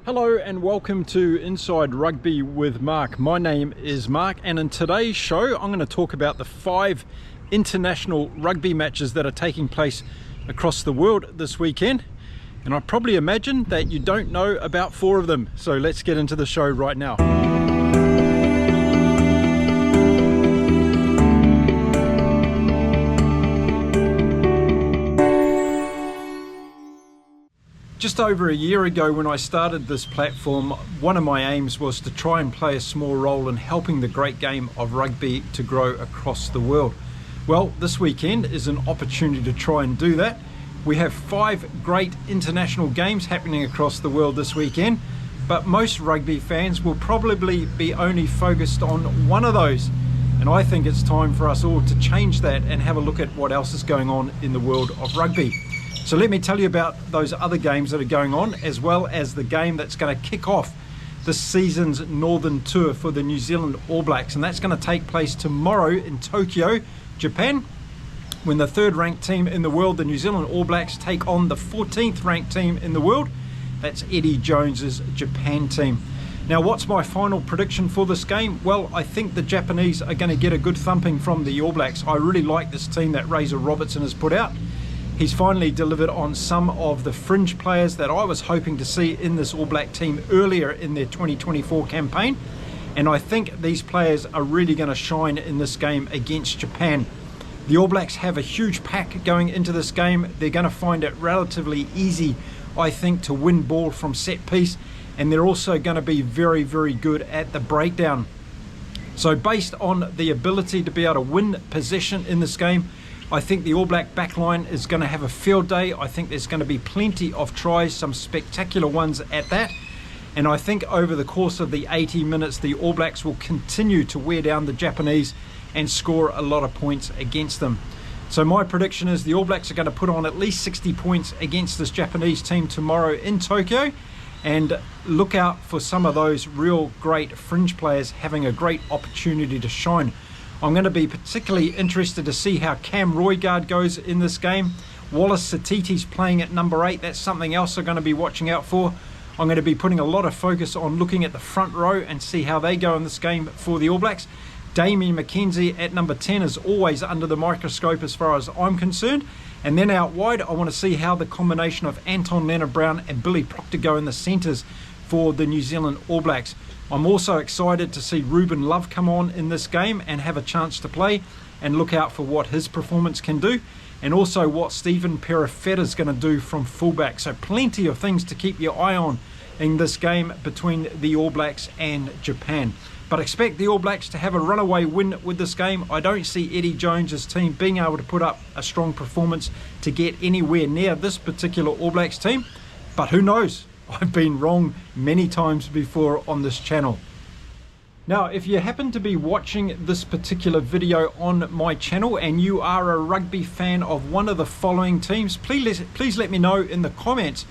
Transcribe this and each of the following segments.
Hello and welcome to Inside Rugby with Mark. My name is Mark, and in today's show I'm going to talk about the 5 international rugby matches that are taking place across the world this weekend. And I probably imagine that you don't know about 4 of them. So let's get into the show right now. Just over a year ago when I started this platform, one of my aims was to try and play a small role in helping the great game of rugby to grow across the world. Well, this weekend is an opportunity to try and do that. We have 5 great international games happening across the world this weekend, but most rugby fans will probably be only focused on one of those. And I think it's time for us all to change that and have a look at what else is going on in the world of rugby. So let me tell you about those other games that are going on, as well as the game that's going to kick off this season's Northern Tour for the New Zealand All Blacks. And that's going to take place tomorrow in Tokyo, Japan, when the 3rd ranked team in the world, the New Zealand All Blacks, take on the 14th ranked team in the world. That's Eddie Jones's Japan team. Now, what's my final prediction for this game? Well, I think the Japanese are going to get a good thumping from the All Blacks. I really like this team that Razor Robertson has put out. He's finally delivered on some of the fringe players that I was hoping to see in this All Black team earlier in their 2024 campaign. And I think these players are really going to shine in this game against Japan. The All Blacks have a huge pack going into this game. They're going to find it relatively easy, I think, to win ball from set piece. And they're also going to be very, very good at the breakdown. So based on the ability to be able to win possession in this game, I think the All Black backline is going to have a field day. I think there's going to be plenty of tries, some spectacular ones at that. And I think over the course of the 80 minutes, the All Blacks will continue to wear down the Japanese and score a lot of points against them. So my prediction is the All Blacks are going to put on at least 60 points against this Japanese team tomorrow in Tokyo. And look out for some of those real great fringe players having a great opportunity to shine. I'm going to be particularly interested to see how Cam Roigard goes in this game. Wallace Satiti's playing at number 8. That's something else I'm going to be watching out for. I'm going to be putting a lot of focus on looking at the front row and see how they go in this game for the All Blacks. Damien McKenzie at number 10 is always under the microscope as far as I'm concerned. And then out wide, I want to see how the combination of Anton Leonard-Brown and Billy Proctor go in the centres for the New Zealand All Blacks. I'm also excited to see Ruben Love come on in this game and have a chance to play, and look out for what his performance can do, and also what Stephen Perifetta is going to do from fullback. So plenty of things to keep your eye on in this game between the All Blacks and Japan. But expect the All Blacks to have a runaway win with this game. I don't see Eddie Jones's team being able to put up a strong performance to get anywhere near this particular All Blacks team, but who knows? I've been wrong many times before on this channel. Now, if you happen to be watching this particular video on my channel and you are a rugby fan of one of the following teams, please let me know in the comments,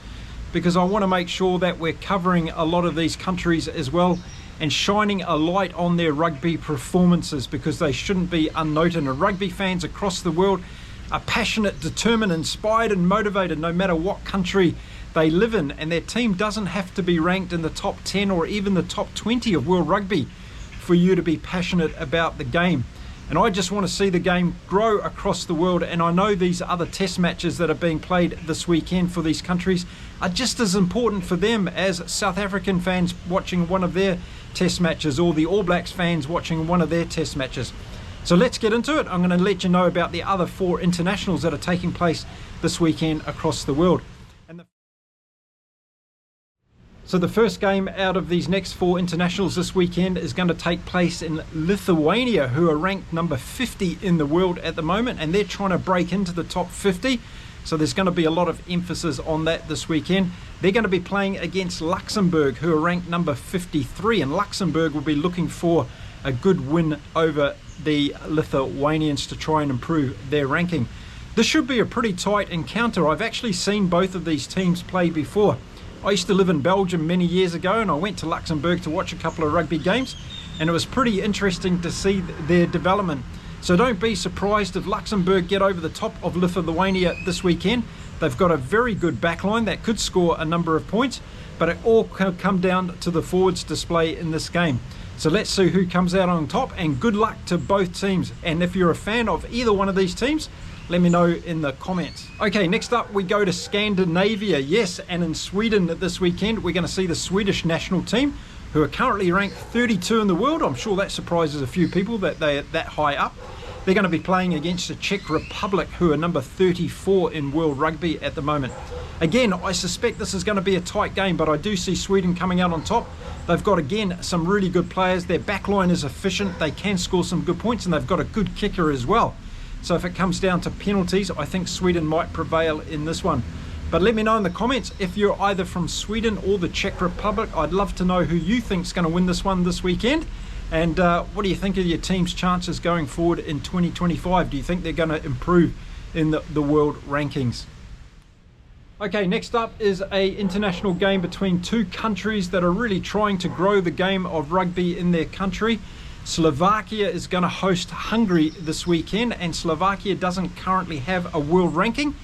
because I want to make sure that we're covering a lot of these countries as well and shining a light on their rugby performances, because they shouldn't be unnoted. And rugby fans across the world are passionate, determined, inspired and motivated no matter what country they live in, and their team doesn't have to be ranked in the top 10 or even the top 20 of world rugby for you to be passionate about the game. And I just want to see the game grow across the world. And I know these other test matches that are being played this weekend for these countries are just as important for them as South African fans watching one of their test matches, or the All Blacks fans watching one of their test matches. So let's get into it. I'm going to let you know about the other 4 internationals that are taking place this weekend across the world. So the first game out of these next 4 internationals this weekend is going to take place in Lithuania, who are ranked number 50 in the world at the moment, and they're trying to break into the top 50. So there's going to be a lot of emphasis on that this weekend. They're going to be playing against Luxembourg, who are ranked number 53, and Luxembourg will be looking for a good win over the Lithuanians to try and improve their ranking. This should be a pretty tight encounter. I've actually seen both of these teams play before. I used to live in Belgium many years ago, and I went to Luxembourg to watch a couple of rugby games, and it was pretty interesting to see their development. So don't be surprised if Luxembourg get over the top of Lithuania this weekend. They've got a very good backline that could score a number of points, but it all can come down to the forwards display in this game. So let's see who comes out on top, and good luck to both teams. And if you're a fan of either one of these teams, let me know in the comments. Okay, next up we go to Scandinavia. Yes, and in Sweden this weekend we're going to see the Swedish national team, who are currently ranked 32 in the world. I'm sure that surprises a few people that they're that high up. They're going to be playing against the Czech Republic, who are number 34 in world rugby at the moment. Again, I suspect this is going to be a tight game, but I do see Sweden coming out on top. They've got, again, some really good players. Their backline is efficient. They can score some good points, and they've got a good kicker as well. So if it comes down to penalties, I think Sweden might prevail in this one. But let me know in the comments if you're either from Sweden or the Czech Republic. I'd love to know who you think is going to win this one this weekend. And what do you think of your team's chances going forward in 2025? Do you think they're going to improve in the world rankings? Okay, next up is an international game between two countries that are really trying to grow the game of rugby in their country. Slovakia is going to host Hungary this weekend, and Slovakia doesn't currently have a world ranking,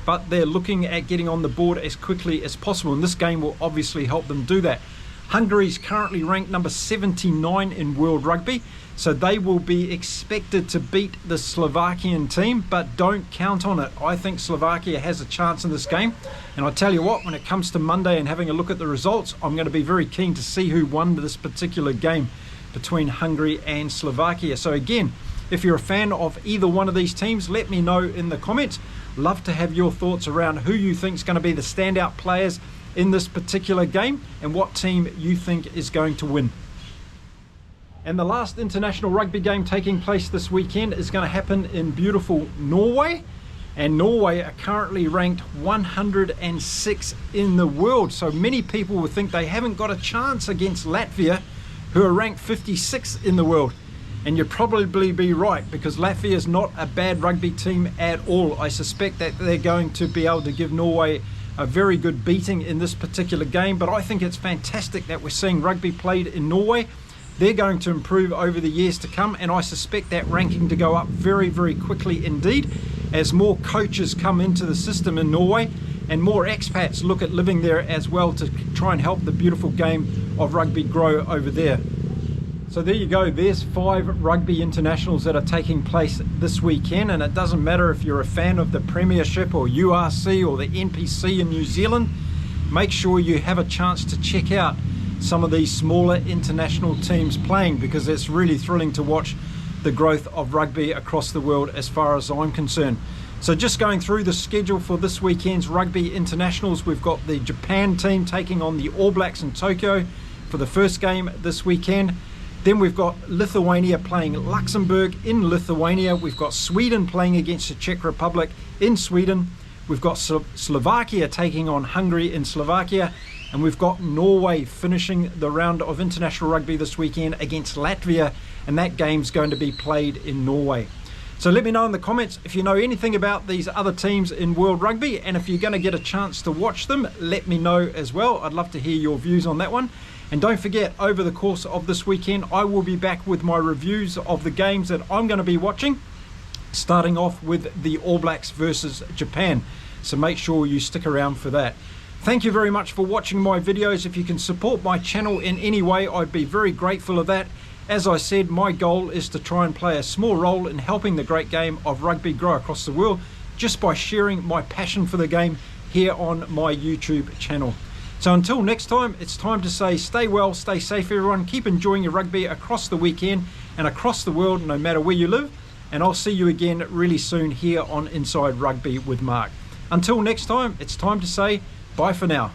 but they're looking at getting on the board as quickly as possible, and this game will obviously help them do that. Hungary's currently ranked number 79 in world rugby, so they will be expected to beat the Slovakian team, but don't count on it. I think Slovakia has a chance in this game, and I tell you what, when it comes to Monday and having a look at the results, I'm going to be very keen to see who won this particular game between Hungary and Slovakia. So again, if you're a fan of either one of these teams, let me know in the comments. Love to have your thoughts around who you think is going to be the standout players in this particular game and what team you think is going to win. And the last international rugby game taking place this weekend is going to happen in beautiful Norway, and Norway are currently ranked 106 in the world, so many people would think they haven't got a chance against Latvia, who are ranked 56 in the world. And you'd probably be right, because Latvia is not a bad rugby team at all. I suspect that they're going to be able to give Norway a very good beating in this particular game, but I think it's fantastic that we're seeing rugby played in Norway. They're going to improve over the years to come, and I suspect that ranking to go up very, very quickly indeed, as more coaches come into the system in Norway and more expats look at living there as well to try and help the beautiful game of rugby grow over there. So there you go, there's 5 rugby internationals that are taking place this weekend, and it doesn't matter if you're a fan of the Premiership or URC or the NPC in New Zealand. Make sure you have a chance to check out some of these smaller international teams playing, because it's really thrilling to watch the growth of rugby across the world as far as I'm concerned. So just going through the schedule for this weekend's rugby internationals, we've got the Japan team taking on the All Blacks in Tokyo for the first game this weekend. Then we've got Lithuania playing Luxembourg in Lithuania. We've got Sweden playing against the Czech Republic in Sweden. We've got Slovakia taking on Hungary in Slovakia. And we've got Norway finishing the round of international rugby this weekend against Latvia. And that game's going to be played in Norway. So let me know in the comments if you know anything about these other teams in World Rugby, and if you're going to get a chance to watch them, let me know as well. I'd love to hear your views on that one. And don't forget, over the course of this weekend, I will be back with my reviews of the games that I'm going to be watching, starting off with the All Blacks versus Japan. So make sure you stick around for that. Thank you very much for watching my videos. If you can support my channel in any way, I'd be very grateful of that. As I said, my goal is to try and play a small role in helping the great game of rugby grow across the world, just by sharing my passion for the game here on my YouTube channel. So until next time, it's time to say stay well, stay safe everyone, keep enjoying your rugby across the weekend and across the world, no matter where you live, and I'll see you again really soon here on Inside Rugby with Mark. Until next time, it's time to say bye for now.